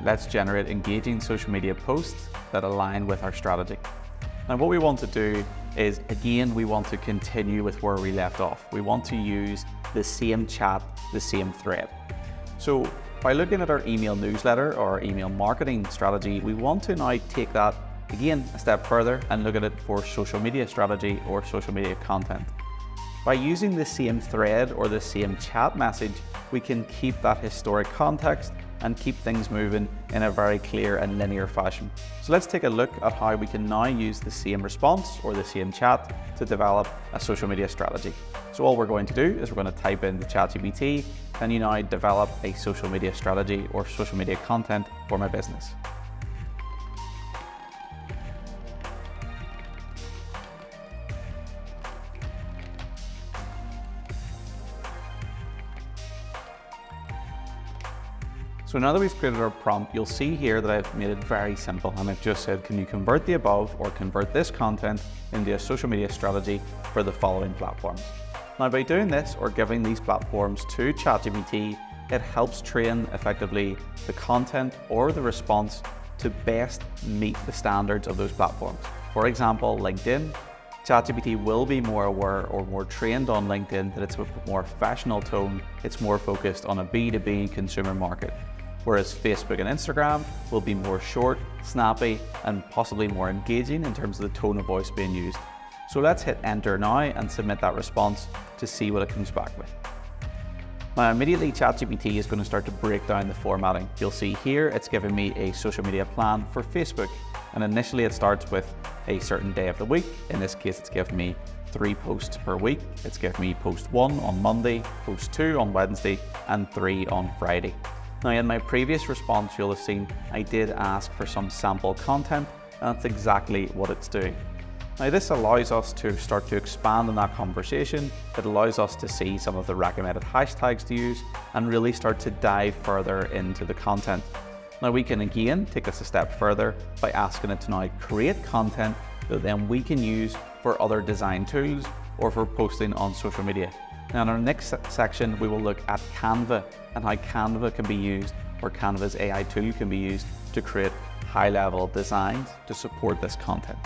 let's generate engaging social media posts that align with our strategy. Now what we want to do is, again, we want to continue with where we left off. We want to use the same chat, the same thread. So by looking at our email newsletter or our email marketing strategy, we want to now take that again a step further and look at it for social media strategy or social media content. By using the same thread or the same chat message, we can keep that historic context and keep things moving in a very clear and linear fashion. So let's take a look at how we can now use the same response or the same chat to develop a social media strategy. So all we're going to do is we're going to type in the ChatGPT, and you now develop a social media strategy or social media content for my business. So now that we've created our prompt, you'll see here that I've made it very simple, and I've just said, can you convert the above or convert this content into a social media strategy for the following platforms? Now by doing this or giving these platforms to ChatGPT, it helps train effectively the content or the response to best meet the standards of those platforms. For example, LinkedIn, ChatGPT will be more aware or more trained on LinkedIn that it's a more professional tone, it's more focused on a B2B consumer market. Whereas Facebook and Instagram will be more short, snappy, and possibly more engaging in terms of the tone of voice being used. So let's hit enter now and submit that response to see what it comes back with. Now immediately ChatGPT is going to start to break down the formatting. You'll see here it's giving me a social media plan for Facebook, and initially it starts with a certain day of the week. In this case it's giving me 3 posts per week. It's giving me post 1 on Monday, post 2 on Wednesday, and 3 on Friday. Now in my previous response you'll have seen I did ask for some sample content, and that's exactly what it's doing. Now this allows us to start to expand on that conversation. It allows us to see some of the recommended hashtags to use and really start to dive further into the content. Now we can again take this a step further by asking it to now create content that then we can use for other design tools or for posting on social media. Now in our next section we will look at Canva and how Canva can be used, or Canva's AI tool can be used to create high-level designs to support this content.